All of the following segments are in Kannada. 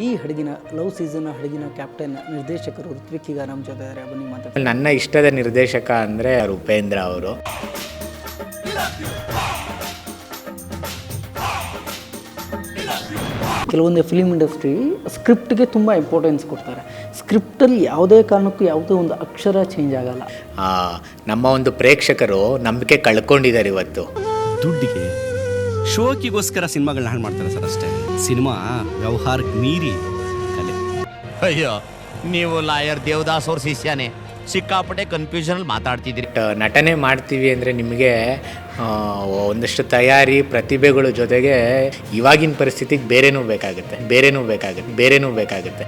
ಈ ಹಡಗಿನ ಲವ್ ಸೀಸನ್ ಹಡಗಿನ ಕ್ಯಾಪ್ಟನ್ ನಿರ್ದೇಶಕರು ಋತ್ವಿಕ್ ಈಗ ನಮ್ಮ ಜೊತೆ ಇದ್ದಾರೆ. ಬನ್ನಿ ಮಾತಾಡ್ತಾರೆ. ನನ್ನ ಇಷ್ಟದ ನಿರ್ದೇಶಕ ಅಂದರೆ ಉಪೇಂದ್ರ ಅವರು. ಕೆಲವೊಂದು ಫಿಲ್ಮ್ ಇಂಡಸ್ಟ್ರಿ ಸ್ಕ್ರಿಪ್ಟ್ಗೆ ತುಂಬ ಇಂಪಾರ್ಟೆನ್ಸ್ ಕೊಡ್ತಾರೆ. ಸ್ಕ್ರಿಪ್ಟಲ್ಲಿ ಯಾವುದೇ ಕಾರಣಕ್ಕೂ ಯಾವುದೇ ಒಂದು ಅಕ್ಷರ ಚೇಂಜ್ ಆಗಲ್ಲ. ನಮ್ಮ ಒಂದು ಪ್ರೇಕ್ಷಕರು ನಂಬಿಕೆ ಕಳ್ಕೊಂಡಿದ್ದಾರೆ ಇವತ್ತು. ದುಡ್ಡಿಗೆ ಶೋಕಿಗೋಸ್ಕರ ಸಿನಿಮಾಗಳನ್ನ ಹಾಳು ಮಾಡ್ತಾರೆ ಸರ್, ಅಷ್ಟೇ. ಸಿನಿಮಾ ವ್ಯವಹಾರಕ್ಕೆ ಮೀರಿ ಕಲೆ. ಅಯ್ಯೋ, ನೀವು ಲಾಯರ್ ದೇವದಾಸ್ ಅವ್ರ ಶಿಷ್ಯನೇ. ಸಿಕ್ಕಾಪಟ್ಟೆ ಕನ್ಫ್ಯೂಷನಲ್ಲಿ ಮಾತಾಡ್ತಿದ್ದೀರಿ. ನಟನೆ ಮಾಡ್ತೀವಿ ಅಂದರೆ ನಿಮಗೆ ಒಂದಷ್ಟು ತಯಾರಿ ಪ್ರತಿಭೆಗಳ ಜೊತೆಗೆ ಇವಾಗಿನ ಪರಿಸ್ಥಿತಿಗೆ ಬೇರೆನೂ ಬೇಕಾಗುತ್ತೆ.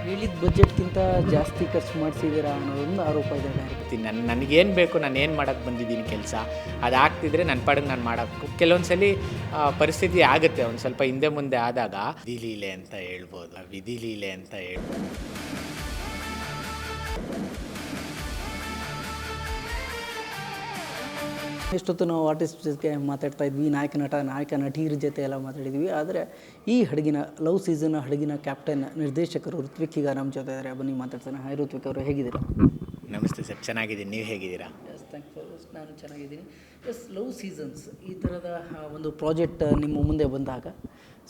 ಹೇಳಿದ ಬಜೆಟ್ಗಿಂತ ಜಾಸ್ತಿ ಖರ್ಚು ಮಾಡಿಸಿದ್ದೀರಾ ಅನ್ನೋದೊಂದು ಆರೋಪ ಇದೆ. ನನಗೇನು ಬೇಕು, ನಾನು ಏನು ಮಾಡೋಕ್ಕೆ ಬಂದಿದ್ದೀನಿ ಕೆಲಸ, ಅದಾಗ್ತಿದ್ರೆ ನನ್ನ ಪಾಡಿಗೆ ನಾನು ಮಾಡೋಕ್ಕೂ ಕೆಲವೊಂದು ಸಲ ಪರಿಸ್ಥಿತಿ ಆಗುತ್ತೆ. ಒಂದು ಸ್ವಲ್ಪ ಹಿಂದೆ ಮುಂದೆ ಆದಾಗ ವಿಧಿಲೀಲೆ ಅಂತ ಹೇಳ್ಬೋದು. ಎಷ್ಟೊತ್ತು ನಾವು ಆರ್ಟಿಸ್ಟ್ ಜೊತೆ ಮಾತಾಡ್ತಾ ಇದ್ವಿ, ನಾಯಕ ನಟಿಯರ ಜೊತೆ ಎಲ್ಲ ಮಾತಾಡಿದ್ವಿ. ಆದರೆ ಈ ಹಡಗಿನ ಲವ್ ಸೀಸನ್ ಹಡಗಿನ ಕ್ಯಾಪ್ಟನ್ ನಿರ್ದೇಶಕರು ಋತ್ವಿಕ್ ಈಗ ನಮ್ಮ ಜೊತೆ ಇದ್ದಾರೆ. ಬನ್ನಿ ಮಾತಾಡ್ತಾನೆ. ಹಾಯ್ ಋತ್ವಿಕ್ ಅವರು, ಹೇಗಿದ್ದೀರಾ? ನಮಸ್ತೆ ಸರ್, ಚೆನ್ನಾಗಿದ್ದೀನಿ. ನೀವು ಹೇಗಿದ್ದೀರಾ? ನಾನು ಚೆನ್ನಾಗಿದ್ದೀನಿ. ಲವ್ ಸೀಸನ್ಸ್ ಈ ಥರದ ಒಂದು ಪ್ರಾಜೆಕ್ಟ್ ನಿಮ್ಮ ಮುಂದೆ ಬಂದಾಗ,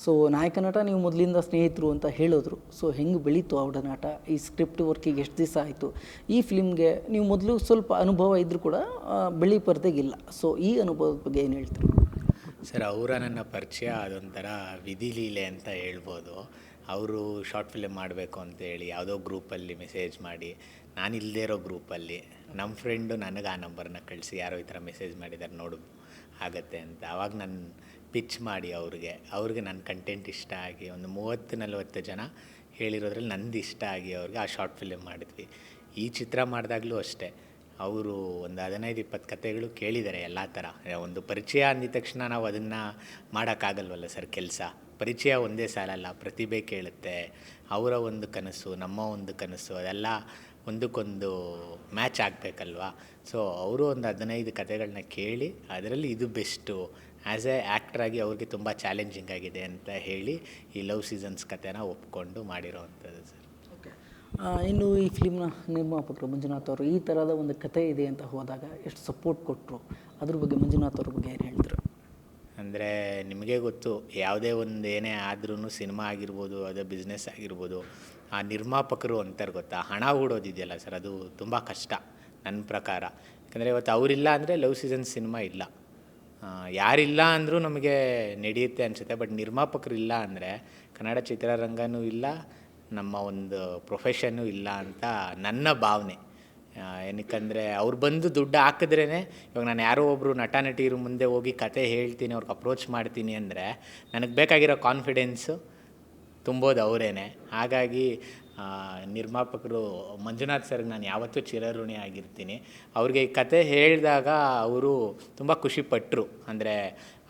ಸೊ ನಾಯಕ ನಟ ನೀವು ಮೊದಲಿಂದ ಸ್ನೇಹಿತರು ಅಂತ ಹೇಳಿದ್ರು. ಸೊ ಹೆಂಗೆ ಬೆಳೀತು ಒಡನಾಟ? ಈ ಸ್ಕ್ರಿಪ್ಟ್ ವರ್ಕಿಗೆ ಎಷ್ಟು ದಿವಸ ಆಯಿತು? ಈ ಫಿಲ್ಮ್ಗೆ ನೀವು ಮೊದಲು ಸ್ವಲ್ಪ ಅನುಭವ ಇದ್ದರೂ ಕೂಡ ಬೆಳಿ ಪರದೆಗಿಲ್ಲ. ಸೊ ಈ ಅನುಭವದ ಬಗ್ಗೆ ಏನು ಹೇಳ್ತೀರಿ? ಸರ್, ಅವರ ನನ್ನ ಪರಿಚಯ ಅದೊಂಥರ ವಿಧಿಲೀಲೆ ಅಂತ ಹೇಳ್ಬೋದು. ಅವರು ಶಾರ್ಟ್ ಫಿಲ್ಮ್ ಮಾಡಬೇಕು ಅಂತೇಳಿ ಯಾವುದೋ ಗ್ರೂಪಲ್ಲಿ ಮೆಸೇಜ್ ಮಾಡಿ, ನಾನು ಇಲ್ಲದೇ ಇರೋ ಗ್ರೂಪಲ್ಲಿ ನಮ್ಮ ಫ್ರೆಂಡು ನನಗೆ ಆ ನಂಬರ್ನ ಕಳಿಸಿ, ಯಾರೋ ಈ ಥರ ಮೆಸೇಜ್ ಮಾಡಿದ್ದಾರೆ ನೋಡು ಆಗತ್ತೆ ಅಂತ. ಆವಾಗ ನಾನು ಪಿಚ್ ಮಾಡಿ ಅವ್ರಿಗೆ ನನ್ನ ಕಂಟೆಂಟ್ ಇಷ್ಟ ಆಗಿ ಒಂದು 30-40 ಜನ ಹೇಳಿರೋದ್ರಲ್ಲಿ ನಂದು ಇಷ್ಟ ಆಗಿ ಅವ್ರಿಗೆ ಆ ಶಾರ್ಟ್ ಫಿಲ್ಮ್ ಮಾಡಿದ್ವಿ. ಈ ಚಿತ್ರ ಮಾಡಿದಾಗಲೂ ಅಷ್ಟೇ, ಅವರು ಒಂದು 15-20 ಕಥೆಗಳು ಕೇಳಿದ್ದಾರೆ ಎಲ್ಲ ಥರ. ಒಂದು ಪರಿಚಯ ಅಂದಿದ ತಕ್ಷಣ ನಾವು ಅದನ್ನು ಮಾಡೋಕ್ಕಾಗಲ್ವಲ್ಲ ಸರ್ ಕೆಲಸ. ಪರಿಚಯ ಒಂದೇ ಸಾಲಲ್ಲ, ಪ್ರತಿಭೆ ಕೇಳುತ್ತೆ. ಅವರ ಒಂದು ಕನಸು, ನಮ್ಮ ಒಂದು ಕನಸು, ಅದೆಲ್ಲ ಒಂದಕ್ಕೊಂದು ಮ್ಯಾಚ್ ಆಗಬೇಕಲ್ವಾ. ಸೊ ಅವರು ಒಂದು 15 ಕಥೆಗಳನ್ನ ಕೇಳಿ ಅದರಲ್ಲಿ ಇದು ಬೆಸ್ಟು, ಆ್ಯಸ್ ಎ ಆ್ಯಕ್ಟ್ರಾಗಿ ಅವ್ರಿಗೆ ತುಂಬ ಚಾಲೆಂಜಿಂಗ್ ಆಗಿದೆ ಅಂತ ಹೇಳಿ ಈ ಲವ್ ಸೀಸನ್ಸ್ ಕಥೆನ ಒಪ್ಕೊಂಡು ಮಾಡಿರೋವಂಥದ್ದು ಸರ್. ಓಕೆ, ಇನ್ನು ಈ ಫಿಲ್ಮ್ನ ನಿರ್ಮಾಪಕರು ಮಂಜುನಾಥ್ ಅವರು ಈ ಥರದ ಒಂದು ಕಥೆ ಇದೆ ಅಂತ ಹೋದಾಗ ಎಷ್ಟು ಸಪೋರ್ಟ್ ಕೊಟ್ಟರು? ಅದ್ರ ಬಗ್ಗೆ ಮಂಜುನಾಥ್ ಅವ್ರ ಬಗ್ಗೆ ಏನು ಹೇಳ್ತಾರೆ? ಅಂದರೆ ನಿಮಗೆ ಗೊತ್ತು, ಯಾವುದೇ ಒಂದು ಏನೇ ಆದ್ರೂ ಸಿನಿಮಾ ಆಗಿರ್ಬೋದು, ಅದೇ ಬಿಸ್ನೆಸ್ ಆಗಿರ್ಬೋದು, ಆ ನಿರ್ಮಾಪಕರು ಅಂತಾರೆ ಗೊತ್ತಾ, ಹಣ ಹೂಡೋದಿದೆಯಲ್ಲ ಸರ್, ಅದು ತುಂಬ ಕಷ್ಟ ನನ್ನ ಪ್ರಕಾರ. ಯಾಕಂದರೆ ಇವತ್ತು ಅವರಿಲ್ಲ ಅಂದರೆ ಲವ್ ಸೀಸನ್ ಸಿನಿಮಾ ಇಲ್ಲ. ಯಾರಿಲ್ಲ ಅಂದರೂ ನಮಗೆ ನಡೆಯುತ್ತೆ ಅನಿಸುತ್ತೆ. ಬಟ್ ನಿರ್ಮಾಪಕರು ಇಲ್ಲ ಅಂದರೆ ಕನ್ನಡ ಚಿತ್ರರಂಗನೂ ಇಲ್ಲ, ನಮ್ಮ ಒಂದು ಪ್ರೊಫೆಷನ್ನೂ ಇಲ್ಲ ಅಂತ ನನ್ನ ಭಾವನೆ. ಏನಕ್ಕಂದರೆ ಅವ್ರು ಬಂದು ದುಡ್ಡು ಹಾಕಿದ್ರೇ, ಇವಾಗ ನಾನು ಯಾರೋ ಒಬ್ಬರು ನಟ ನಟಿಯರು ಮುಂದೆ ಹೋಗಿ ಕತೆ ಹೇಳ್ತೀನಿ, ಅವ್ರಿಗೆ ಅಪ್ರೋಚ್ ಮಾಡ್ತೀನಿ ಅಂದರೆ ನನಗೆ ಬೇಕಾಗಿರೋ ಕಾನ್ಫಿಡೆನ್ಸು ತುಂಬೋದು ಅವರೇನೆ. ಹಾಗಾಗಿ ನಿರ್ಮಾಪಕರು ಮಂಜುನಾಥ್ ಸರ್ಗೆ ನಾನು ಯಾವತ್ತೂ ಚಿರಋಣಿ ಆಗಿರ್ತೀನಿ. ಅವ್ರಿಗೆ ಈ ಕತೆ ಹೇಳಿದಾಗ ಅವರು ತುಂಬ ಖುಷಿಪಟ್ಟರು. ಅಂದರೆ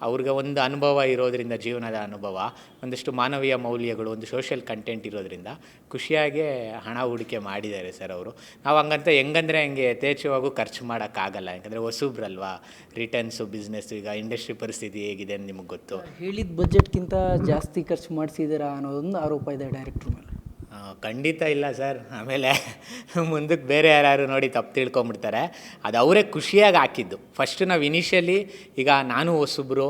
ಅವ್ರಿಗೆ ಒಂದು ಅನುಭವ ಇರೋದರಿಂದ, ಜೀವನದ ಅನುಭವ, ಒಂದಷ್ಟು ಮಾನವೀಯ ಮೌಲ್ಯಗಳು, ಒಂದು ಸೋಷಿಯಲ್ ಕಂಟೆಂಟ್ ಇರೋದರಿಂದ ಖುಷಿಯಾಗೇ ಹಣ ಹೂಡಿಕೆ ಮಾಡಿದ್ದಾರೆ ಸರ್ ಅವರು. ನಾವು ಹಂಗಂತ ಹೆಂಗಂದರೆ ಹಂಗೆ ಯಥೇಚ್ಛವಾಗೂ ಖರ್ಚು ಮಾಡೋಕ್ಕಾಗಲ್ಲ. ಯಾಕಂದರೆ ಹೊಸಬ್ರಲ್ವಾ, ರಿಟರ್ನ್ಸು, ಬಿಸ್ನೆಸ್ಸು, ಈಗ ಇಂಡಸ್ಟ್ರಿ ಪರಿಸ್ಥಿತಿ ಹೇಗಿದೆ ಅಂತ ನಿಮಗೆ ಗೊತ್ತು. ಹೇಳಿದ ಬಜೆಟ್ಗಿಂತ ಜಾಸ್ತಿ ಖರ್ಚು ಮಾಡಿಸಿದ್ದೀರಾ ಅನ್ನೋದೊಂದು ಆರೋಪ ಇದೆ ಡೈರೆಕ್ಟ್ರ್ ಮೇಲೆ. ಖಂಡಿತ ಇಲ್ಲ ಸರ್. ಆಮೇಲೆ ಮುಂದಕ್ಕೆ ಬೇರೆ ಯಾರು ನೋಡಿ ತಪ್ಪು ತಿಳ್ಕೊಂಬಿಡ್ತಾರೆ. ಅದು ಅವರೇ ಖುಷಿಯಾಗಿ ಹಾಕಿದ್ದು. ಫಸ್ಟ್ ನಾವು ಇನಿಷಿಯಲಿ, ಈಗ ನಾನು ಹೊಸಬ್ರು,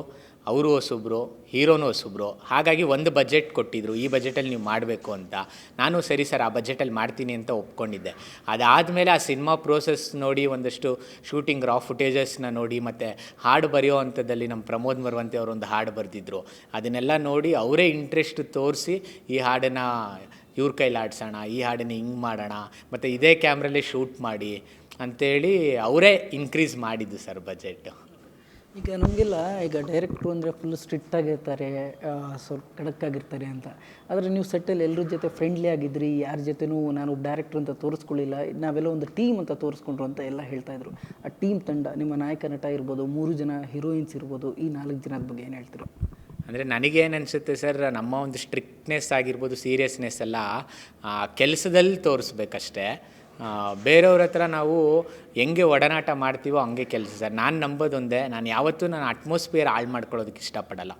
ಅವರು ಹೊಸಬ್ರು, ಹೀರೋನು ಹೊಸಬ್ರು, ಹಾಗಾಗಿ ಒಂದು ಬಜೆಟ್ ಕೊಟ್ಟಿದ್ದರು, ಈ ಬಜೆಟಲ್ಲಿ ನೀವು ಮಾಡಬೇಕು ಅಂತ. ನಾನು ಸರಿ ಸರ್ ಆ ಬಜೆಟಲ್ಲಿ ಮಾಡ್ತೀನಿ ಅಂತ ಒಪ್ಕೊಂಡಿದ್ದೆ. ಅದಾದಮೇಲೆ ಆ ಸಿನಿಮಾ ಪ್ರೋಸೆಸ್ ನೋಡಿ, ಒಂದಷ್ಟು ಶೂಟಿಂಗ್ ರಾ ಫುಟೇಜಸ್ನ ನೋಡಿ, ಮತ್ತು ಹಾಡು ಬರೆಯೋ ಅಂಥದ್ದಲ್ಲಿ ನಮ್ಮ ಪ್ರಮೋದ್ ಮರವಂತೆ ಅವರು ಒಂದು ಹಾಡು ಬರೆದಿದ್ರು. ಅದನ್ನೆಲ್ಲ ನೋಡಿ ಅವರೇ ಇಂಟ್ರೆಸ್ಟ್ ತೋರಿಸಿ, ಈ ಹಾಡನ್ನು ಇವ್ರ ಕೈಲಿ ಆಡ್ಸೋಣ, ಈ ಹಾಡನ್ನು ಹಿಂಗೆ ಮಾಡೋಣ, ಮತ್ತು ಇದೇ ಕ್ಯಾಮ್ರಲ್ಲೇ ಶೂಟ್ ಮಾಡಿ ಅಂಥೇಳಿ ಅವರೇ ಇನ್ಕ್ರೀಸ್ ಮಾಡಿದ್ದು ಸರ್ ಬಜೆಟ್. ಈಗ ನಮಗೆಲ್ಲ ಈಗ ಡೈರೆಕ್ಟ್ರು ಅಂದರೆ ಫುಲ್ ಸ್ಟ್ರಿಕ್ಟಾಗಿರ್ತಾರೆ, ಸ್ವಲ್ಪ ಖಡಕ್ಕಾಗಿರ್ತಾರೆ ಅಂತ. ಆದರೆ ನೀವು ಸೆಟ್ಟಲ್ಲಿ ಎಲ್ಲರ ಜೊತೆ ಫ್ರೆಂಡ್ಲಿ ಆಗಿದ್ರಿ, ಯಾರ ಜೊತೆನೂ ನಾನು ಡೈರೆಕ್ಟ್ರು ಅಂತ ತೋರಿಸ್ಕೊಳ್ಳಿಲ್ಲ, ನಾವೆಲ್ಲ ಒಂದು ಟೀಮ್ ಅಂತ ತೋರಿಸ್ಕೊಂಡ್ರು ಅಂತ ಎಲ್ಲ ಹೇಳ್ತಾಯಿದ್ರು. ಆ ಟೀಮ್ ತಂಡ, ನಿಮ್ಮ ನಾಯಕ ನಟ ಇರ್ಬೋದು, 3 ಜನ ಹೀರೋಯಿನ್ಸ್ ಇರ್ಬೋದು, ಈ 4 ಜನದ ಬಗ್ಗೆ ಏನು ಹೇಳ್ತೀರಾ? ಅಂದರೆ ನನಗೇನು ಅನಿಸುತ್ತೆ ಸರ್, ನಮ್ಮ ಒಂದು ಸ್ಟ್ರಿಕ್ಟ್ನೆಸ್ ಆಗಿರ್ಬೋದು, ಸೀರಿಯಸ್ನೆಸ್ ಎಲ್ಲ ಕೆಲಸದಲ್ಲಿ ತೋರಿಸ್ಬೇಕಷ್ಟೇ. ಬೇರೆಯವ್ರ ಹತ್ರ ನಾವು ಹೆಂಗೆ ಒಡನಾಟ ಮಾಡ್ತೀವೋ ಹಂಗೆ ಕೆಲಸ ಸರ್. ನಾನು ನಂಬೋದೊಂದೇ, ನಾನು ಯಾವತ್ತೂ ನನ್ನ ಅಟ್ಮಾಸ್ಫಿಯರ್ ಹಾಳು ಮಾಡ್ಕೊಳ್ಳೋದಕ್ಕೆ ಇಷ್ಟಪಡಲ್ಲ.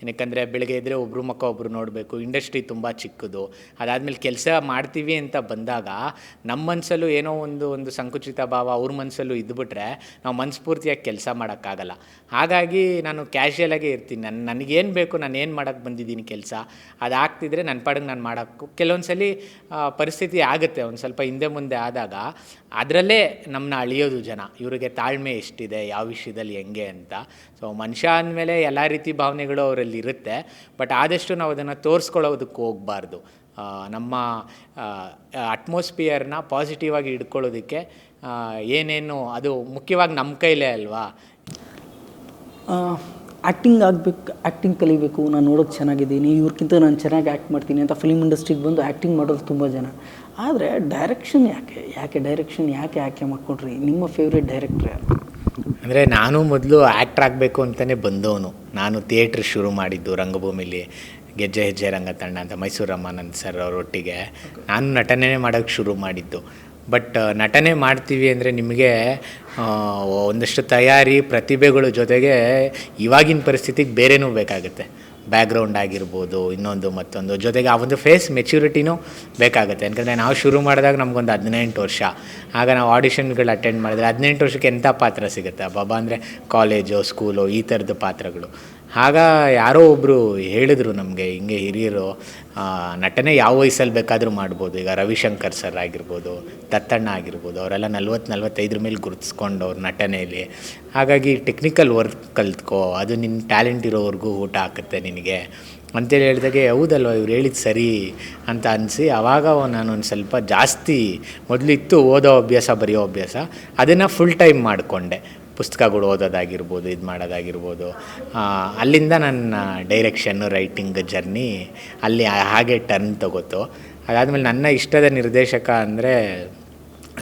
ಏನಕ್ಕಂದರೆ ಬೆಳಗ್ಗೆ ಇದ್ದರೆ ಒಬ್ಬರು ಮುಖ ಒಬ್ಬರು ನೋಡಬೇಕು, ಇಂಡಸ್ಟ್ರಿ ತುಂಬ ಚಿಕ್ಕದು. ಅದಾದಮೇಲೆ ಕೆಲಸ ಮಾಡ್ತೀವಿ ಅಂತ ಬಂದಾಗ ನಮ್ಮ ಮನಸ್ಸಲ್ಲೂ ಏನೋ ಒಂದು ಸಂಕುಚಿತ ಭಾವ ಅವ್ರ ಮನಸ್ಸಲ್ಲೂ ಇದ್ದುಬಿಟ್ರೆ ನಾವು ಮನಸ್ಫೂರ್ತಿಯಾಗಿ ಕೆಲಸ ಮಾಡೋಕ್ಕಾಗಲ್ಲ. ಹಾಗಾಗಿ ನಾನು ಕ್ಯಾಶುಯಲಾಗೇ ಇರ್ತೀನಿ. ನನಗೇನು ಬೇಕು, ನಾನು ಏನು ಮಾಡೋಕ್ಕೆ ಬಂದಿದ್ದೀನಿ ಕೆಲಸ, ಅದು ಆಗ್ತಿದ್ರೆ ನನ್ನ ಪಾಡಿಗೆ ನಾನು ಮಾಡೋಕ್ಕೂ ಕೆಲವೊಂದು ಸಲ ಪರಿಸ್ಥಿತಿ ಆಗುತ್ತೆ, ಒಂದು ಸ್ವಲ್ಪ ಹಿಂದೆ ಮುಂದೆ ಆದಾಗ ಅದರಲ್ಲೇ ನಮ್ಮನ್ನ ಅಳಿಯೋದು ಜನ, ಇವರಿಗೆ ತಾಳ್ಮೆ ಎಷ್ಟಿದೆ, ಯಾವ ವಿಷಯದಲ್ಲಿ ಹೆಂಗೆ ಅಂತ. ಸೊ ಮನುಷ್ಯ ಅಂದಮೇಲೆ ಎಲ್ಲ ರೀತಿ ಭಾವನೆಗಳು ಅವರಲ್ಲಿ ಇರುತ್ತೆ, ಬಟ್ ಆದಷ್ಟು ನಾವು ಅದನ್ನು ತೋರಿಸ್ಕೊಳ್ಳೋದಕ್ಕೆ ಹೋಗಬಾರ್ದು. ನಮ್ಮ ಅಟ್ಮಾಸ್ಫಿಯರ್ನ ಪಾಸಿಟಿವ್ ಆಗಿ ಇಟ್ಕೊಳ್ಳೋದಕ್ಕೆ ಏನೇನು ಅದು ಮುಖ್ಯವಾಗಿ ನಮ್ಮ ಕೈಲೇ ಅಲ್ವಾ. ಆ್ಯಕ್ಟಿಂಗ್ ಕಲಿಬೇಕು, ನಾನು ನೋಡೋಕ್ಕೆ ಚೆನ್ನಾಗಿದ್ದೀನಿ, ಇವ್ರಿಗಿಂತ ನಾನು ಚೆನ್ನಾಗಿ ಆ್ಯಕ್ಟ್ ಮಾಡ್ತೀನಿ ಅಂತ ಫಿಲ್ಮ್ ಇಂಡಸ್ಟ್ರಿಗೆ ಬಂದು ಆ್ಯಕ್ಟಿಂಗ್ ಮಾಡೋರು ತುಂಬ ಜನ. ಆದರೆ ಡೈರೆಕ್ಷನ್ ಯಾಕೆ ಆಯ್ಕೆ ಮಾಡ್ಕೊಂಡ್ರಿ? ನಿಮ್ಮ ಫೇವ್ರೇಟ್ ಡೈರೆಕ್ಟ್ರ್ ಯಾರು? ಅಂದರೆ ನಾನು ಮೊದಲು ಆ್ಯಕ್ಟ್ರ್ ಆಗಬೇಕು ಅಂತಲೇ ಬಂದವನು. ನಾನು ಥಿಯೇಟ್ರ್ ಶುರು ಮಾಡಿದ್ದು ರಂಗಭೂಮಿಲಿ, ಗೆಜ್ಜೆ ಹೆಜ್ಜೆ ರಂಗತಂಡ ಅಂತ ಮೈಸೂರು ರಾಮಾನಂದ್ ಸರ್ ಅವರೊಟ್ಟಿಗೆ ನಾನು ನಟನೆ ಮಾಡೋಕ್ಕೆ ಶುರು ಮಾಡಿದ್ದು. ಬಟ್ ನಟನೆ ಮಾಡ್ತೀವಿ ಅಂದರೆ ನಿಮಗೆ ಒಂದಷ್ಟು ತಯಾರಿ, ಪ್ರತಿಭೆಗಳ ಜೊತೆಗೆ ಇವಾಗಿನ ಪರಿಸ್ಥಿತಿಗೆ ಬೇರೆನೂ ಬೇಕಾಗುತ್ತೆ. ಬ್ಯಾಕ್ಗ್ರೌಂಡ್ ಆಗಿರ್ಬೋದು, ಇನ್ನೊಂದು ಮತ್ತೊಂದು, ಜೊತೆಗೆ ಆ ಒಂದು ಫೇಸ್ ಮೆಚ್ಯೂರಿಟಿನೂ ಬೇಕಾಗುತ್ತೆ. ಯಾಕಂದರೆ ನಾವು ಶುರು ಮಾಡಿದಾಗ ನಮಗೊಂದು 18 ವರ್ಷ, ಆಗ ನಾವು ಆಡಿಷನ್ಗಳು ಅಟೆಂಡ್ ಮಾಡಿದ್ರೆ 18 ವರ್ಷಕ್ಕೆ ಎಂಥ ಪಾತ್ರ ಸಿಗುತ್ತೆ ಬಾಬಾ, ಅಂದರೆ ಕಾಲೇಜು, ಸ್ಕೂಲು, ಈ ಥರದ ಪಾತ್ರಗಳು. ಆಗ ಯಾರೋ ಒಬ್ಬರು ಹೇಳಿದರು ನಮಗೆ, ಹಿಂಗೆ ಹಿರಿಯರು, ನಟನೆ ಯಾವ ವಯಸ್ಸಲ್ಲಿ ಬೇಕಾದರೂ ಮಾಡ್ಬೋದು. ಈಗ ರವಿಶಂಕರ್ ಸರ್ ಆಗಿರ್ಬೋದು, ದತ್ತಣ್ಣ ಆಗಿರ್ಬೋದು, ಅವರೆಲ್ಲ 40-45 ಮೇಲೆ ಗುರುತಿಸ್ಕೊಂಡವ್ರು ನಟನೆಯಲ್ಲಿ. ಹಾಗಾಗಿ ಟೆಕ್ನಿಕಲ್ ವರ್ಕ್ ಕಲ್ತ್ಕೋ, ಅದು ನಿನ್ನ ಟ್ಯಾಲೆಂಟ್ ಇರೋವರೆಗೂ ಊಟ ಹಾಕುತ್ತೆ ನಿನಗೆ ಅಂತೇಳಿ ಹೇಳಿದಾಗೆ, ಹೌದಲ್ವ ಇವ್ರು ಹೇಳಿದ್ದು ಸರಿ ಅಂತ ಅನಿಸಿ ಆವಾಗ ನಾನೊಂದು ಸ್ವಲ್ಪ ಜಾಸ್ತಿ ಮೊದಲಿತ್ತು ಓದೋ ಅಭ್ಯಾಸ, ಬರೆಯೋ ಅಭ್ಯಾಸ, ಅದನ್ನು ಫುಲ್ ಟೈಮ್ ಮಾಡಿಕೊಂಡೆ. ಪುಸ್ತಕಗಳು ಓದೋದಾಗಿರ್ಬೋದು, ಇದು ಮಾಡೋದಾಗಿರ್ಬೋದು. ಅಲ್ಲಿಂದ ನನ್ನ ಡೈರೆಕ್ಷನ್ನು, ರೈಟಿಂಗ್ ಜರ್ನಿ ಅಲ್ಲಿ ಹಾಗೆ ಟರ್ನ್ ತಗೋತು. ಅದಾದಮೇಲೆ ನನ್ನ ಇಷ್ಟದ ನಿರ್ದೇಶಕ ಅಂದರೆ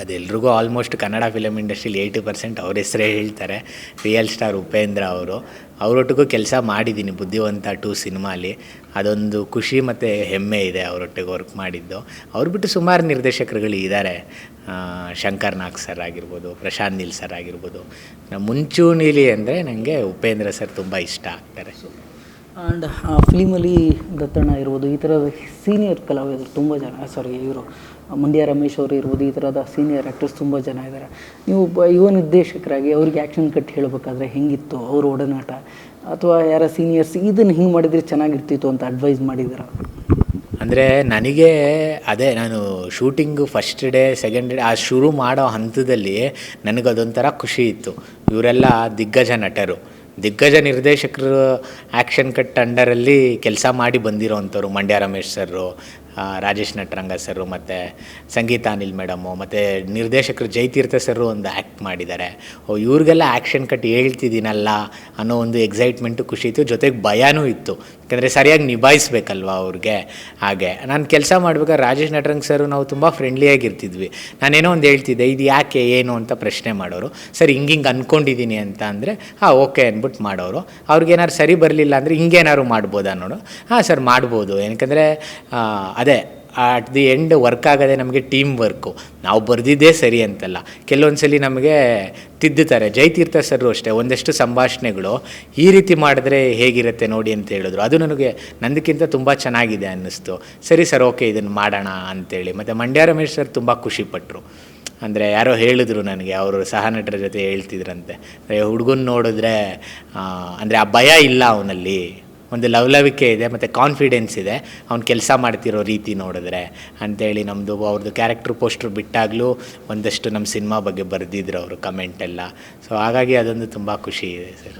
ಅದೆಲ್ರಿಗೂ ಆಲ್ಮೋಸ್ಟ್ ಕನ್ನಡ ಫಿಲಮ್ ಇಂಡಸ್ಟ್ರಿಲಿ 80% ಅವ್ರ ಹೆಸರೇ ಹೇಳ್ತಾರೆ, ರಿಯಲ್ ಸ್ಟಾರ್ ಉಪೇಂದ್ರ ಅವರು. ಅವರೊಟ್ಟಿಗೂ ಕೆಲಸ ಮಾಡಿದ್ದೀನಿ, ಬುದ್ಧಿವಂತ 2 ಸಿನಿಮಾಲಿ. ಅದೊಂದು ಖುಷಿ ಮತ್ತು ಹೆಮ್ಮೆ ಇದೆ ಅವರೊಟ್ಟಿಗೆ ವರ್ಕ್ ಮಾಡಿದ್ದು. ಅವ್ರು ಬಿಟ್ಟು ಸುಮಾರು ನಿರ್ದೇಶಕರುಗಳು ಇದ್ದಾರೆ, ಶಂಕರ್ ನಾಗ್ ಸರ್ ಆಗಿರ್ಬೋದು, ಪ್ರಶಾಂತ್ ನೀಲ್ ಸರ್ ಆಗಿರ್ಬೋದು. ಮುಂಚೂಣಿಲಿ ಅಂದರೆ ನನಗೆ ಉಪೇಂದ್ರ ಸರ್ ತುಂಬ ಇಷ್ಟ ಆಗ್ತಾರೆ. ಆ್ಯಂಡ್ ಫಿಲ್ಮಲ್ಲಿ ದತ್ತಣ್ಣ ಇರ್ಬೋದು, ಈ ಥರದ ಸೀನಿಯರ್ ಕಲಾವಿದರು ತುಂಬ ಜನ, ಇವರು ಮಂಡ್ಯ ರಮೇಶ್ ಅವರು ಇರ್ಬೋದು, ಈ ಥರದ ಸೀನಿಯರ್ ಆ್ಯಕ್ಟರ್ಸ್ ತುಂಬ ಜನ ಇದ್ದಾರೆ. ನೀವು ಯುವ ನಿರ್ದೇಶಕರಾಗಿ ಅವ್ರಿಗೆ ಆ್ಯಕ್ಷನ್ ಕಟ್ ಹೇಳಬೇಕಾದ್ರೆ ಹೆಂಗಿತ್ತು ಅವ್ರ ಒಡನಾಟ, ಅಥವಾ ಯಾರ ಸೀನಿಯರ್ಸ್ ಇದನ್ನು ಹಿಂಗೆ ಮಾಡಿದರೆ ಚೆನ್ನಾಗಿರ್ತಿತ್ತು ಅಂತ ಅಡ್ವೈಸ್ ಮಾಡಿದಾರ? ಅಂದರೆ ನನಗೆ ಅದೇ, ನಾನು shooting first day, second day ಆ ಶುರು ಮಾಡೋ ಹಂತದಲ್ಲಿ ನನಗದೊಂಥರ ಖುಷಿ ಇತ್ತು. ಇವರೆಲ್ಲ ದಿಗ್ಗಜ ನಟರು, ದಿಗ್ಗಜ ನಿರ್ದೇಶಕರು, ಆ್ಯಕ್ಷನ್ ಕಟ್ ಅಂಡರಲ್ಲಿ ಕೆಲಸ ಮಾಡಿ ಬಂದಿರೋವಂಥವ್ರು. ಮಂಡ್ಯ ರಮೇಶ್ ಸರು, ರಾಜೇಶ್ ನಟರಂಗ ಸರು, ಮತ್ತು ಸಂಗೀತ ಅನಿಲ್ ಮೇಡಮು, ಮತ್ತು ನಿರ್ದೇಶಕರು ಜಯತೀರ್ಥ ಸರು ಒಂದು ಆ್ಯಕ್ಟ್ ಮಾಡಿದ್ದಾರೆ. ಇವ್ರಿಗೆಲ್ಲ ಆ್ಯಕ್ಷನ್ ಕಟ್ ಹೇಳ್ತಿದ್ದೀನಲ್ಲ ಅನ್ನೋ ಒಂದು ಎಕ್ಸೈಟ್ಮೆಂಟು, ಖುಷಿ ಇತ್ತು, ಜೊತೆಗೆ ಭಯನೂ ಇತ್ತು. ಯಾಕಂದರೆ ಸರಿಯಾಗಿ ನಿಭಾಯಿಸ್ಬೇಕಲ್ವ ಅವ್ರಿಗೆ. ಹಾಗೆ ನಾನು ಕೆಲಸ ಮಾಡ್ಬೇಕಾದ್ರೆ ರಾಜೇಶ್ ನಟರಂಗ್ ಸರು ನಾವು ತುಂಬ ಫ್ರೆಂಡ್ಲಿಯಾಗಿರ್ತಿದ್ವಿ. ನಾನೇನೋ ಒಂದು ಹೇಳ್ತಿದ್ದೆ, ಇದು ಯಾಕೆ ಏನು ಅಂತ ಪ್ರಶ್ನೆ ಮಾಡೋರು. ಸರಿ ಹಿಂಗೆ ಅಂದ್ಕೊಂಡಿದ್ದೀನಿ ಅಂತ ಅಂದರೆ ಹಾಂ ಓಕೆ ಅಂದ್ಬಿಟ್ಟು ಮಾಡೋರು. ಅವ್ರಿಗೇನಾದ್ರು ಸರಿ ಬರಲಿಲ್ಲ ಅಂದರೆ ಹಿಂಗೇನಾದ್ರು ಮಾಡ್ಬೋದಾ ನೋಡು, ಹಾಂ ಸರ್ ಮಾಡ್ಬೋದು. ಏನಕ್ಕಂದರೆ ಅದೇ ಅಟ್ ದಿ ಎಂಡ್ ವರ್ಕ್ ಆಗೋದೇ ನಮಗೆ ಟೀಮ್ ವರ್ಕು. ನಾವು ಬರೆದಿದ್ದೇ ಸರಿ ಅಂತಲ್ಲ, ಕೆಲವೊಂದು ಸಲ ನಮಗೆ ತಿದ್ದುತ್ತಾರೆ. ಜಯತೀರ್ಥ ಸರು ಅಷ್ಟೇ, ಒಂದಷ್ಟು ಸಂಭಾಷಣೆಗಳು ಈ ರೀತಿ ಮಾಡಿದ್ರೆ ಹೇಗಿರುತ್ತೆ ನೋಡಿ ಅಂತ ಹೇಳಿದ್ರು. ಅದು ನನಗೆ ನಂದಕ್ಕಿಂತ ತುಂಬ ಚೆನ್ನಾಗಿದೆ ಅನ್ನಿಸ್ತು. ಸರಿ ಸರ್ ಓಕೆ ಇದನ್ನು ಮಾಡೋಣ ಅಂಥೇಳಿ. ಮತ್ತು ಮಂಡ್ಯ ರಮೇಶ್ ಸರ್ ತುಂಬ ಖುಷಿಪಟ್ಟರು. ಅಂದರೆ ಯಾರೋ ಹೇಳಿದ್ರು ನನಗೆ, ಅವರು ಸಹ ನಟರ ಜೊತೆ ಹೇಳ್ತಿದ್ರಂತೆ, ಹುಡುಗನ ನೋಡಿದ್ರೆ ಅಂದರೆ ಆ ಭಯ ಇಲ್ಲ ಅವನಲ್ಲಿ, ಒಂದು ಲವಲವಿಕೆ ಇದೆ ಮತ್ತು ಕಾನ್ಫಿಡೆನ್ಸ್ ಇದೆ ಅವ್ನು ಕೆಲಸ ಮಾಡ್ತಿರೋ ರೀತಿ ನೋಡಿದ್ರೆ ಅಂಥೇಳಿ. ನಮ್ಮದು ಅವ್ರದ್ದು ಕ್ಯಾರೆಕ್ಟ್ರ್ ಪೋಸ್ಟ್ರು ಬಿಟ್ಟಾಗಲೂ ಒಂದಷ್ಟು ನಮ್ಮ ಸಿನಿಮಾ ಬಗ್ಗೆ ಬರೆದಿದ್ರು ಅವರು ಕಮೆಂಟೆಲ್ಲ. ಸೊ ಹಾಗಾಗಿ ಅದೊಂದು ತುಂಬ ಖುಷಿ ಇದೆ ಸರ್.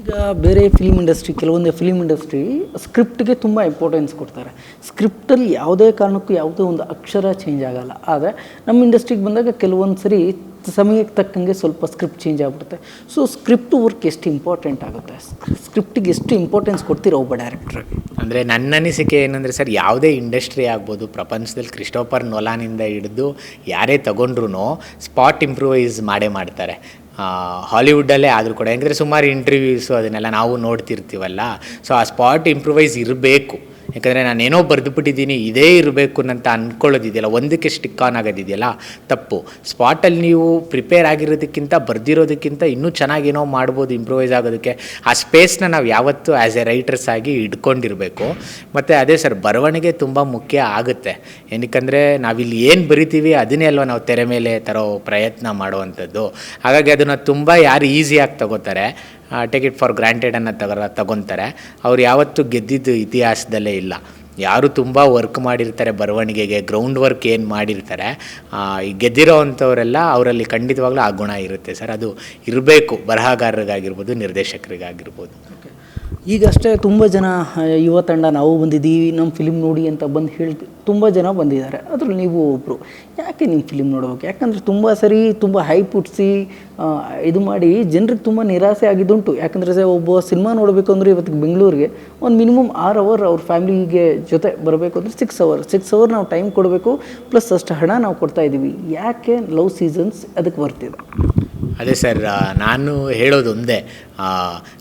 ಈಗ ಬೇರೆ ಫಿಲ್ಮ್ ಇಂಡಸ್ಟ್ರಿ, ಕೆಲವೊಂದು ಫಿಲ್ಮ್ ಇಂಡಸ್ಟ್ರಿ ಸ್ಕ್ರಿಪ್ಟ್ಗೆ ತುಂಬ ಇಂಪಾರ್ಟೆನ್ಸ್ ಕೊಡ್ತಾರೆ. ಸ್ಕ್ರಿಪ್ಟಲ್ಲಿ ಯಾವುದೇ ಕಾರಣಕ್ಕೂ ಯಾವುದೇ ಒಂದು ಅಕ್ಷರ ಚೇಂಜ್ ಆಗೋಲ್ಲ. ಆದರೆ ನಮ್ಮ ಇಂಡಸ್ಟ್ರಿಗೆ ಬಂದಾಗ ಕೆಲವೊಂದು ಸರಿ ಸಮಯಕ್ಕೆ ತಕ್ಕಂಗೆ ಸ್ವಲ್ಪ ಸ್ಕ್ರಿಪ್ಟ್ ಚೇಂಜ್ ಆಗಿಬಿಡುತ್ತೆ. ಸೊ ಸ್ಕ್ರಿಪ್ಟ್ ವರ್ಕ್ ಎಷ್ಟು ಇಂಪಾರ್ಟೆಂಟ್ ಆಗುತ್ತೆ, ಸ್ಕ್ರಿಪ್ಟಿಗೆ ಎಷ್ಟು ಇಂಪಾರ್ಟೆನ್ಸ್ ಕೊಡ್ತೀರಾ ಒಬ್ಬ ಡೈರೆಕ್ಟ್ರಿಗೆ? ಅಂದರೆ ನನ್ನ ಅನಿಸಿಕೆ ಏನಂದರೆ ಸರ್, ಯಾವುದೇ ಇಂಡಸ್ಟ್ರಿ ಆಗ್ಬೋದು, ಪ್ರಪಂಚದಲ್ಲಿ ಕ್ರಿಸ್ಟೋಫರ್ ನೊಲಾನಿಂದ ಹಿಡಿದು ಯಾರೇ ತಗೊಂಡ್ರೂ ಸ್ಪಾಟ್ ಇಂಪ್ರೂವೈಸ್ ಮಾಡೇ ಮಾಡ್ತಾರೆ. ಹಾಲಿವುಡ್ಡಲ್ಲೇ ಆದರೂ ಕೂಡ, ಯಾಕಂದರೆ ಸುಮಾರು ಇಂಟರ್ವ್ಯೂಸು ಅದನ್ನೆಲ್ಲ ನಾವು ನೋಡ್ತಿರ್ತೀವಲ್ಲ. ಸೊ ಆ ಸ್ಪಾಟ್ ಇಂಪ್ರೂವೈಸ್ ಇರಬೇಕು. ಯಾಕಂದರೆ ನಾನೇನೋ ಬರೆದುಬಿಟ್ಟಿದ್ದೀನಿ ಇದೇ ಇರಬೇಕು ಅಂತ ಅಂದ್ಕೊಳ್ಳೋದಿದೆಯಲ್ಲ, ಒಂದಕ್ಕೆ ಸ್ಟಿಕ್ ಆನ್ ಆಗೋದಿದೆಯಲ್ಲ ತಪ್ಪು. ಸ್ಪಾಟಲ್ಲಿ ನೀವು ಪ್ರಿಪೇರ್ ಆಗಿರೋದಕ್ಕಿಂತ ಬರೆದಿರೋದಕ್ಕಿಂತ ಇನ್ನೂ ಚೆನ್ನಾಗೇನೋ ಮಾಡ್ಬೋದು ಇಂಪ್ರೂವೈಸ್ ಆಗೋದಕ್ಕೆ. ಆ ಸ್ಪೇಸ್ನ ನಾವು ಯಾವತ್ತೂ ಆ್ಯಸ್ ಎ ರೈಟರ್ಸ್ ಆಗಿ ಇಟ್ಕೊಂಡಿರಬೇಕು. ಮತ್ತು ಅದೇ ಸರ್, ಬರವಣಿಗೆ ತುಂಬ ಮುಖ್ಯ ಆಗುತ್ತೆ. ಏನಕ್ಕಂದರೆ ನಾವಿಲ್ಲಿ ಏನು ಬರಿತೀವಿ ಅದನ್ನೇ ಅಲ್ವ ನಾವು ತೆರೆ ಮೇಲೆ ತರೋ ಪ್ರಯತ್ನ ಮಾಡುವಂಥದ್ದು. ಹಾಗಾಗಿ ಅದನ್ನು ತುಂಬ ಯಾರು ಈಸಿಯಾಗಿ ತಗೋತಾರೆ, ಟೇಕ್ ಇಟ್ ಫಾರ್ ಗ್ರಾಂಟೆಡ್ ಅನ್ನೋ ತಗೊತಾರೆ, ಅವ್ರು ಯಾವತ್ತೂ ಗೆದ್ದಿದ್ದು ಇತಿಹಾಸದಲ್ಲೇ ಇಲ್ಲ. ಯಾರು ತುಂಬ ವರ್ಕ್ ಮಾಡಿರ್ತಾರೆ ಬರವಣಿಗೆಗೆ, ಗ್ರೌಂಡ್ ವರ್ಕ್ ಏನು ಮಾಡಿರ್ತಾರೆ, ಈ ಗೆದ್ದಿರೋ ಅಂಥವರೆಲ್ಲ ಅವರಲ್ಲಿ ಖಂಡಿತವಾಗ್ಲೂ ಆ ಗುಣ ಇರುತ್ತೆ ಸರ್. ಅದು ಇರಬೇಕು ಬರಹಗಾರರಿಗಾಗಿರ್ಬೋದು, ನಿರ್ದೇಶಕರಿಗಾಗಿರ್ಬೋದು. ಈಗಷ್ಟೇ ತುಂಬ ಜನ ಯುವ ತಂಡ ನಾವು ಬಂದಿದ್ದೀವಿ ನಮ್ಮ ಫಿಲಿಮ್ ನೋಡಿ ಅಂತ ಬಂದು ತುಂಬ ಜನ ಬಂದಿದ್ದಾರೆ. ಅದರಲ್ಲಿ ನೀವು ಒಬ್ಬರು. ಯಾಕೆ ನಿಮ್ಮ ಫಿಲಿಮ್ ನೋಡ್ಬೇಕು? ಯಾಕಂದರೆ ತುಂಬ ಸರಿ ತುಂಬ ಹೈಪ್ ಹುಟ್ಟಿಸಿ ಇದು ಮಾಡಿ ಜನರಿಗೆ ತುಂಬ ನಿರಾಸೆ ಆಗಿದ್ದುಂಟು. ಯಾಕಂದರೆ ಒಬ್ಬ ಸಿನಿಮಾ ನೋಡಬೇಕು ಅಂದರೆ ಇವತ್ತಿಗೆ ಬೆಂಗಳೂರಿಗೆ ಒಂದು ಮಿನಿಮಮ್ 6 ಅವರ್ ಅವ್ರ ಫ್ಯಾಮಿಲಿಗೆ ಜೊತೆ ಬರಬೇಕು ಅಂದರೆ 6 ಅವರ್ ನಾವು ಟೈಮ್ ಕೊಡಬೇಕು, ಪ್ಲಸ್ ಅಷ್ಟು ಹಣ ನಾವು ಕೊಡ್ತಾಯಿದ್ದೀವಿ. ಯಾಕೆ ಲವ್ ಸೀಸನ್ಸ್ ಅದಕ್ಕೆ ಬರ್ತಿದೆ? ಅದೇ ಸರ್, ನಾನು ಹೇಳೋದು ಒಂದೇ,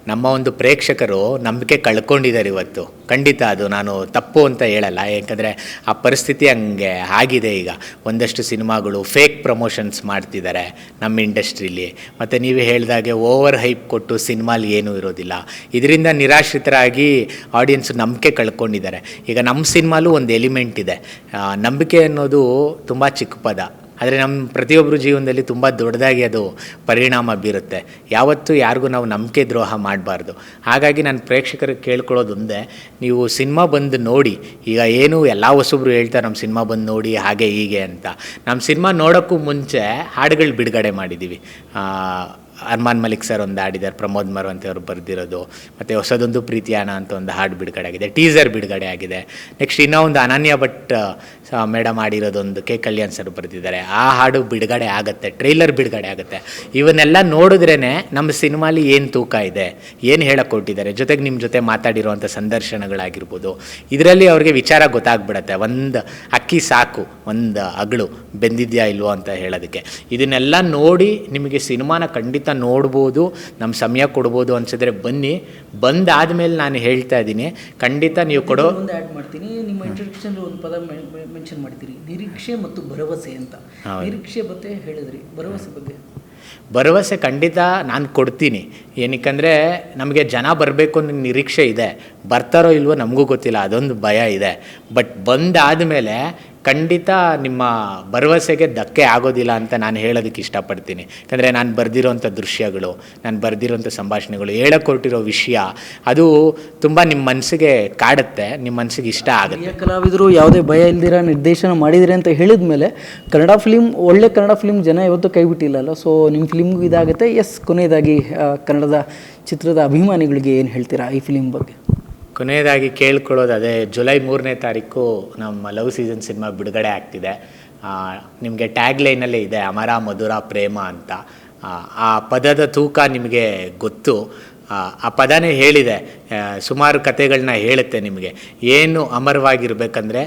ನಮ್ಮ ಒಂದು ಪ್ರೇಕ್ಷಕರು ನಂಬಿಕೆ ಕಳ್ಕೊಂಡಿದ್ದಾರೆ ಇವತ್ತು. ಖಂಡಿತ ಅದು ನಾನು ತಪ್ಪು ಅಂತ ಹೇಳಲ್ಲ, ಯಾಕಂದರೆ ಆ ಪರಿಸ್ಥಿತಿ ಹಂಗೆ ಆಗಿದೆ. ಈಗ ಒಂದಷ್ಟು ಸಿನಿಮಾಗಳು ಫೇಕ್ ಪ್ರಮೋಷನ್ಸ್ ಮಾಡ್ತಿದ್ದಾರೆ ನಮ್ಮ ಇಂಡಸ್ಟ್ರೀಲಿ. ಮತ್ತು ನೀವು ಹೇಳಿದಾಗೆ ಓವರ್ ಹೈಪ್ ಕೊಟ್ಟು ಸಿನಿಮಾಲಿ ಏನೂ ಇರೋದಿಲ್ಲ. ಇದರಿಂದ ನಿರಾಶ್ರಿತರಾಗಿ ಆಡಿಯನ್ಸು ನಂಬಿಕೆ ಕಳ್ಕೊಂಡಿದ್ದಾರೆ. ಈಗ ನಮ್ಮ ಸಿನಿಮಾಲೂ ಒಂದು ಎಲಿಮೆಂಟ್ ಇದೆ, ನಂಬಿಕೆ ಅನ್ನೋದು ತುಂಬ ಚಿಕ್ಕ ಪದ, ಆದರೆ ನಮ್ಮ ಪ್ರತಿಯೊಬ್ಬರ ಜೀವನದಲ್ಲಿ ತುಂಬ ದೊಡ್ಡದಾಗಿ ಅದು ಪರಿಣಾಮ ಬೀರುತ್ತೆ. ಯಾವತ್ತೂ ಯಾರಿಗೂ ನಾವು ನಂಬಿಕೆ ದ್ರೋಹ ಮಾಡಬಾರ್ದು. ಹಾಗಾಗಿ ನಾನು ಪ್ರೇಕ್ಷಕರಿಗೆ ಕೇಳ್ಕೊಳ್ಳೋದು ಒಂದೇ, ನೀವು ಸಿನಿಮಾ ಬಂದು ನೋಡಿ. ಈಗ ಏನು ಎಲ್ಲ ಹೊಸಬ್ರು ಹೇಳ್ತಾರೆ ನಮ್ಮ ಸಿನಿಮಾ ಬಂದು ನೋಡಿ ಹಾಗೆ ಹೀಗೆ ಅಂತ. ನಮ್ಮ ಸಿನಿಮಾ ನೋಡೋಕ್ಕೂ ಮುಂಚೆ ಹಾಡುಗಳು ಬಿಡುಗಡೆ ಮಾಡಿದ್ದೀವಿ. ಅರ್ಮಾನ್ ಮಲಿಕ್ ಸರ್ ಒಂದು ಹಾಡಿದ್ದಾರೆ, ಪ್ರಮೋದ್ ಮರವಂತೆ ಅವರು ಬರೆದಿರೋದು. ಮತ್ತು ಹೊಸದೊಂದು ಪ್ರೀತಿಯಾನ ಅಂತ ಒಂದು ಹಾಡು ಬಿಡುಗಡೆ ಆಗಿದೆ, ಟೀಸರ್ ಬಿಡುಗಡೆ ಆಗಿದೆ. ನೆಕ್ಸ್ಟ್ ಇನ್ನೂ ಒಂದು ಅನನ್ಯ ಭಟ್ ಮೇಡಮ್ ಆಡಿರೋದೊಂದು ಕೆ ಕಲ್ಯಾಣ್ ಸರ್ ಬರೆದಿದ್ದಾರೆ, ಆ ಹಾಡು ಬಿಡುಗಡೆ ಆಗುತ್ತೆ, ಟ್ರೈಲರ್ ಬಿಡುಗಡೆ ಆಗುತ್ತೆ. ಇವನ್ನೆಲ್ಲ ನೋಡಿದ್ರೇ ನಮ್ಮ ಸಿನಿಮಾಲಿ ಏನು ತೂಕ ಇದೆ, ಏನು ಹೇಳಕ್ಕೆ ಕೊಟ್ಟಿದ್ದಾರೆ, ಜೊತೆಗೆ ನಿಮ್ಮ ಜೊತೆ ಮಾತಾಡಿರೋವಂಥ ಸಂದರ್ಶನಗಳಾಗಿರ್ಬೋದು, ಇದರಲ್ಲಿ ಅವ್ರಿಗೆ ವಿಚಾರ ಗೊತ್ತಾಗ್ಬಿಡತ್ತೆ. ಒಂದು ಅಕ್ಕಿ ಸಾಕು ಒಂದು ಅಗಳು ಬೆಂದಿದೆಯಾ ಇಲ್ವೋ ಅಂತ ಹೇಳೋದಕ್ಕೆ. ಇದನ್ನೆಲ್ಲ ನೋಡಿ ನಿಮಗೆ ಸಿನಿಮಾನ ಖಂಡಿತ ನೋಡ್ಬೋದು, ನಮ್ಮ ಸಮಯ ಕೊಡ್ಬೋದು ಅನ್ಸಿದ್ರೆ ಬನ್ನಿ. ಬಂದಾದಮೇಲೆ ನಾನು ಹೇಳ್ತಾ ಇದ್ದೀನಿ, ಖಂಡಿತ ನೀವು ಕೊಡೋ ಒಂದು ಆ್ಯಡ್ ಮಾಡ್ತೀನಿ. ನಿಮ್ಮ ಇಂಟ್ರಡಕ್ಷನ್ ಒಂದು ಪದ ಮೆನ್ಷನ್ ಮಾಡ್ತೀರಿ, ನಿರೀಕ್ಷೆ ಮತ್ತು ಭರವಸೆ ಅಂತ. ನಿರೀಕ್ಷೆ ಬಗ್ಗೆ ಹೇಳಿದ್ರಿ, ಭರವಸೆ ಬಗ್ಗೆ? ಭರವಸೆ ಖಂಡಿತ ನಾನು ಕೊಡ್ತೀನಿ. ಏನಕ್ಕಂದರೆ ನಮಗೆ ಜನ ಬರಬೇಕು ಅನ್ನೋ ನಿರೀಕ್ಷೆ ಇದೆ, ಬರ್ತಾರೋ ಇಲ್ವೋ ನಮಗೂ ಗೊತ್ತಿಲ್ಲ, ಅದೊಂದು ಭಯ ಇದೆ. ಬಟ್ ಬಂದಾದಮೇಲೆ ಖಂಡಿತ ನಿಮ್ಮ ಭರವಸೆಗೆ ಧಕ್ಕೆ ಆಗೋದಿಲ್ಲ ಅಂತ ನಾನು ಹೇಳೋದಕ್ಕೆ ಇಷ್ಟಪಡ್ತೀನಿ. ಯಾಕಂದರೆ ನಾನು ಬರೆದಿರೋಂಥ ದೃಶ್ಯಗಳು, ನಾನು ಬರೆದಿರೋಂಥ ಸಂಭಾಷಣೆಗಳು, ಹೇಳಕೊಟ್ಟಿರೋ ವಿಷಯ ಅದು ತುಂಬ ನಿಮ್ಮ ಮನಸ್ಸಿಗೆ ಕಾಡುತ್ತೆ, ನಿಮ್ಮ ಮನಸ್ಸಿಗೆ ಇಷ್ಟ ಆಗುತ್ತೆ. ಕಲಾವಿದರು ಯಾವುದೇ ಭಯ ಇಲ್ದಿರ ನಿರ್ದೇಶನ ಮಾಡಿದಿರಿ ಅಂತ ಹೇಳಿದ ಮೇಲೆ ಕನ್ನಡ ಫಿಲಿಮ್, ಒಳ್ಳೆ ಕನ್ನಡ ಫಿಲಿಮ್ ಜನ ಇವತ್ತು ಕೈ ಬಿಟ್ಟಿಲ್ಲಲ್ಲ. ಸೊ ನಿಮ್ಮ ಫಿಲಿಮ್ಗೂ ಇದಾಗುತ್ತೆ. ಕೊನೆಯದಾಗಿ ಕನ್ನಡದ ಚಿತ್ರದ ಅಭಿಮಾನಿಗಳಿಗೆ ಏನು ಹೇಳ್ತೀರಾ ಈ ಫಿಲಿಮ್ ಬಗ್ಗೆ? ಕೊನೆಯದಾಗಿ ಕೇಳ್ಕೊಳ್ಳೋದು ಅದೇ, ಜುಲೈ 3ನೇ ತಾರೀಕು ನಮ್ಮ ಲವ್ ಸೀಸನ್ ಸಿನಿಮಾ ಬಿಡುಗಡೆ ಆಗ್ತಿದೆ. ನಿಮಗೆ ಟ್ಯಾಗ್ ಲೈನಲ್ಲೇ ಇದೆ, ಅಮರ ಮಧುರ ಪ್ರೇಮ ಅಂತ. ಆ ಪದದ ತೂಕ ನಿಮಗೆ ಗೊತ್ತು. ಆ ಪದನೇ ಹೇಳಿದೆ, ಸುಮಾರು ಕಥೆಗಳನ್ನ ಹೇಳುತ್ತೆ ನಿಮಗೆ. ಏನು ಅಮರವಾಗಿರ್ಬೇಕಂದ್ರೆ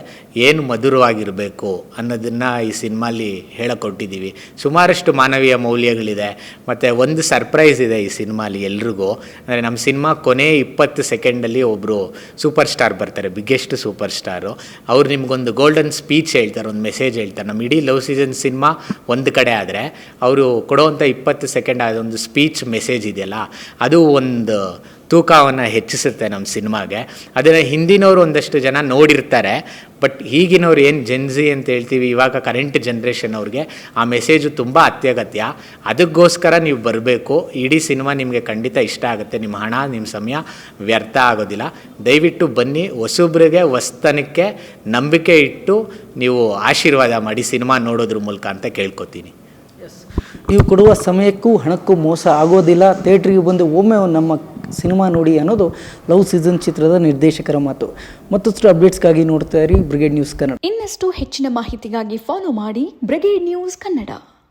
ಏನು ಮಧುರವಾಗಿರಬೇಕು ಅನ್ನೋದನ್ನು ಈ ಸಿನಿಮಾಲಿ ಹೇಳಕೊಟ್ಟಿದ್ದೀವಿ. ಸುಮಾರಷ್ಟು ಮಾನವೀಯ ಮೌಲ್ಯಗಳಿದೆ. ಮತ್ತು ಒಂದು ಸರ್ಪ್ರೈಸ್ ಇದೆ ಈ ಸಿನಿಮಾಲಿ ಎಲ್ರಿಗೂ. ಅಂದರೆ ನಮ್ಮ ಸಿನಿಮಾ ಕೊನೆ 20 ಸೆಕೆಂಡಲ್ಲಿ ಒಬ್ಬರು ಸೂಪರ್ ಸ್ಟಾರ್ ಬರ್ತಾರೆ, ಬಿಗ್ಗೆಸ್ಟ್ ಸೂಪರ್ ಸ್ಟಾರು. ಅವ್ರು ನಿಮಗೊಂದು ಗೋಲ್ಡನ್ ಸ್ಪೀಚ್ ಹೇಳ್ತಾರೆ, ಒಂದು ಮೆಸೇಜ್ ಹೇಳ್ತಾರೆ. ನಮ್ಮ ಇಡೀ ಲವ್ ಸೀಸನ್ ಸಿನಿಮಾ ಒಂದು ಕಡೆ ಆದರೆ ಅವರು ಕೊಡೋವಂಥ 20 ಸೆಕೆಂಡ್ ಅದೊಂದು ಸ್ಪೀಚ್ ಮೆಸೇಜ್ ಇದೆಯಲ್ಲ, ಅದು ಒಂದು ತೂಕವನ್ನು ಹೆಚ್ಚಿಸುತ್ತೆ ನಮ್ಮ ಸಿನಿಮಾಗೆ. ಅದನ್ನು ಹಿಂದಿನವರು ಒಂದಷ್ಟು ಜನ ನೋಡಿರ್ತಾರೆ, ಬಟ್ ಈಗಿನವ್ರು ಏನು ಜೆನ್ಜಿ ಅಂತ ಹೇಳ್ತೀವಿ, ಇವಾಗ ಕರೆಂಟ್ ಜನ್ರೇಷನ್ ಅವ್ರಿಗೆ ಆ ಮೆಸೇಜು ತುಂಬ ಅತ್ಯಗತ್ಯ. ಅದಕ್ಕೋಸ್ಕರ ನೀವು ಬರಬೇಕು. ಇಡೀ ಸಿನಿಮಾ ನಿಮಗೆ ಖಂಡಿತ ಇಷ್ಟ ಆಗುತ್ತೆ. ನಿಮ್ಮ ಹಣ, ನಿಮ್ಮ ಸಮಯ ವ್ಯರ್ಥ ಆಗೋದಿಲ್ಲ. ದಯವಿಟ್ಟು ಬನ್ನಿ. ಹೊಸಬ್ರಿಗೆ, ಹೊಸ್ತನಕ್ಕೆ ನಂಬಿಕೆ ಇಟ್ಟು ನೀವು ಆಶೀರ್ವಾದ ಮಾಡಿ ಸಿನಿಮಾ ನೋಡೋದ್ರ ಮೂಲಕ ಅಂತ ಕೇಳ್ಕೊತೀನಿ. ನೀವು ಕೊಡುವ ಸಮಯಕ್ಕೂ ಹಣಕ್ಕೂ ಮೋಸ ಆಗೋದಿಲ್ಲ. ಥಿಯೇಟ್ರಿಗೆ ಬಂದು ಒಮ್ಮೆ ನಮ್ಮ ಸಿನಿಮಾ ನೋಡಿ ಅನ್ನೋದು ಲವ್ ಸೀಸನ್ ಚಿತ್ರದ ನಿರ್ದೇಶಕರ ಮಾತು. ಮತ್ತಷ್ಟು ಅಪ್ಡೇಟ್ಸ್ಗಾಗಿ ನೋಡ್ತಾ ಇರಿ ಬ್ರಿಗೇಡ್ ನ್ಯೂಸ್ ಕನ್ನಡ. ಇನ್ನಷ್ಟು ಹೆಚ್ಚಿನ ಮಾಹಿತಿಗಾಗಿ ಫಾಲೋ ಮಾಡಿ ಬ್ರಿಗೇಡ್ ನ್ಯೂಸ್ ಕನ್ನಡ.